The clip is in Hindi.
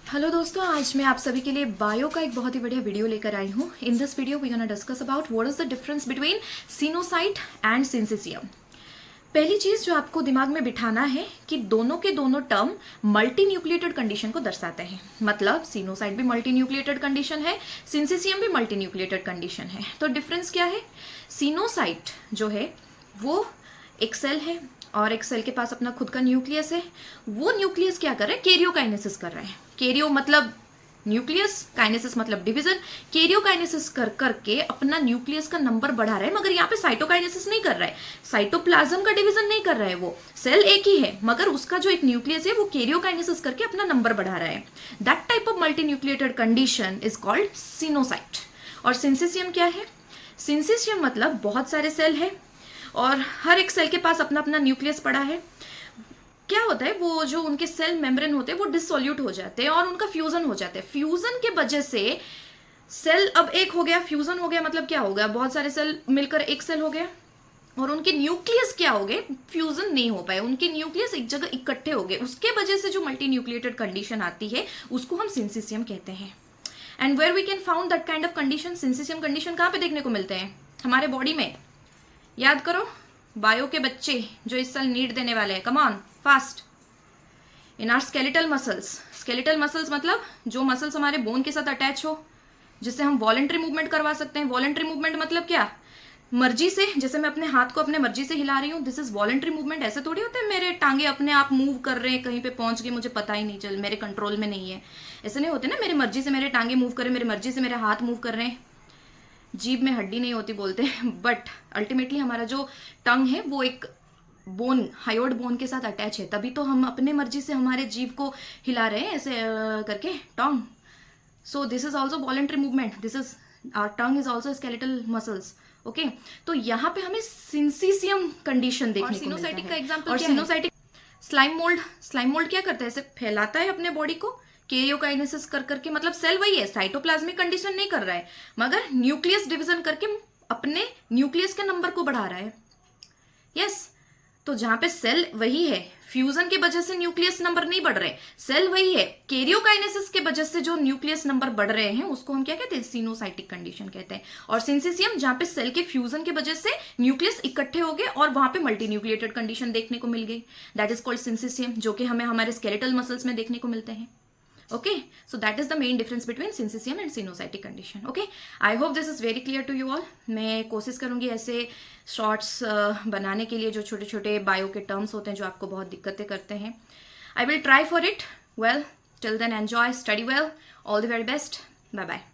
हेलो दोस्तों, आज मैं आप सभी के लिए बायो का एक बहुत ही बढ़िया वीडियो लेकर आई हूँ। In this video we gonna discuss about what is the difference between coenocyte and syncytium. पहली चीज जो आपको दिमाग में बिठाना है कि दोनों के दोनों टर्म मल्टी न्यूक्लिएटेड कंडीशन को दर्शाते हैं। मतलब सिनोसाइट भी मल्टी न्यूक्लिएटेड कंडीशन है, सिंसिसियम भी मल्टी न्यूक्लिएटेड कंडीशन है। तो डिफरेंस क्या है? सिनोसाइट जो है वो एक सेल है और एक सेल के पास अपना खुद का न्यूक्लियस है। वो न्यूक्लियस क्या कर रहा है? कैरियोकाइनेसिस कर रहा है। कैरियो मतलब न्यूक्लियस, काइनेसिस मतलब डिवीजन। कैरियोकाइनेसिस कर करके अपना न्यूक्लियस का नंबर बढ़ा रहा है, मगर यहाँ पे साइटोकाइनेसिस नहीं कर रहा है, साइटोप्लाज्म का डिवीजन नहीं कर रहा है। वो सेल एक ही है मगर उसका जो एक न्यूक्लियस है वो कैरियोकाइनेसिस करके अपना नंबर बढ़ा रहा है। That type of multi nucleated condition is called coenocyte. और सिंसिसियम क्या है? सिंसिसियम मतलब बहुत सारे सेल है और हर एक सेल के पास अपना अपना न्यूक्लियस पड़ा है। क्या होता है, वो जो उनके सेल मेम्ब्रेन होते हैं वो डिसोल्यूट हो जाते हैं और उनका फ्यूजन हो जाता है। फ्यूजन के वजह से सेल अब एक हो गया। फ्यूजन हो गया मतलब क्या हो गया? बहुत सारे सेल मिलकर एक सेल हो गया और उनके न्यूक्लियस क्या हो गए? फ्यूजन नहीं हो पाए, उनके न्यूक्लियस एक जगह इकट्ठे हो गए। उसके वजह से जो मल्टी न्यूक्लिएटेड कंडीशन आती है उसको हम सिंसिसियम कहते हैं। And where we can found that kind of condition, syncytium condition कहाँ पे देखने को मिलते हैं? हमारे बॉडी में। याद करो, बायो के बच्चे जो इस साल नीट देने वाले हैं, come on fast. In are skeletal muscles. Skeletal muscles मतलब जो मसल्स हमारे बोन के साथ अटैच हो, जिससे हम वॉलेंट्री मूवमेंट करवा सकते हैं। वॉलेंट्री मूवमेंट मतलब क्या? मर्जी से, जैसे मैं अपने हाथ को अपने मर्जी से हिला रही हूँ, दिस इज वॉलेंट्री मूवमेंट। ऐसे थोड़ी होते हैं मेरे टांगे अपने आप मूव कर रहे हैं, कहीं पे पहुंच गए मुझे पता ही नहीं चल, मेरे कंट्रोल में नहीं है। ऐसे नहीं होते ना, मेरी मर्जी से मेरे टांगे मूव कर रहे हैं, मेरी मर्जी से मेरे हाथ मूव कर रहे हैं। जीभ में हड्डी नहीं होती बोलते हैं, बट अल्टीमेटली हमारा जो टंग है वो एक बोन, हायोड बोन के साथ अटैच है, तभी तो हम अपने मर्जी से हमारे जीभ को हिला रहे हैं ऐसे करके, tongue. So this is also voluntary movement. This is our tongue is also skeletal muscles. Okay, तो यहाँ पे हमें सिंसिसियम कंडीशन देखने को मिलता है। का एग्जाम्पल और coenocytic slime mould. Slime mould क्या करता है? ऐसे फैलाता है अपने बॉडी को कैरियोकाइनेसिस कर करके। मतलब सेल वही है, साइटोप्लाज्मिक कंडीशन नहीं कर रहा है मगर न्यूक्लियस डिवीजन करके अपने न्यूक्लियस के नंबर को बढ़ा रहा है। यस, तो जहां पे सेल वही है, फ्यूजन की वजह से न्यूक्लियस नंबर नहीं बढ़ रहे, सेल वही है, कैरियोकाइनेसिस के वजह से जो न्यूक्लियस नंबर बढ़ रहे हैं उसको हम क्या कहते हैं? सिनोसाइटिक कंडीशन कहते हैं। और सिंसिसियम जहां पे सेल के फ्यूजन की वजह से न्यूक्लियस इकट्ठे हो गए और वहां पे मल्टी न्यूक्लिएटेड कंडीशन देखने को मिल गई, दैट इज कॉल्ड सिंसिसियम, जो कि हमें हमारे स्केलेटल मसल्स में देखने को मिलते हैं। Okay, so that is the main difference between syncytium and sinusitic condition. Okay, I hope this is very clear to you all. मैं कोशिश करूंगी ऐसे शॉर्ट्स बनाने के लिए जो छोटे छोटे बायो के टर्म्स होते हैं जो आपको बहुत दिक्कतें करते हैं। I will try for it. Well, till then enjoy, study well, all the very best. Bye bye.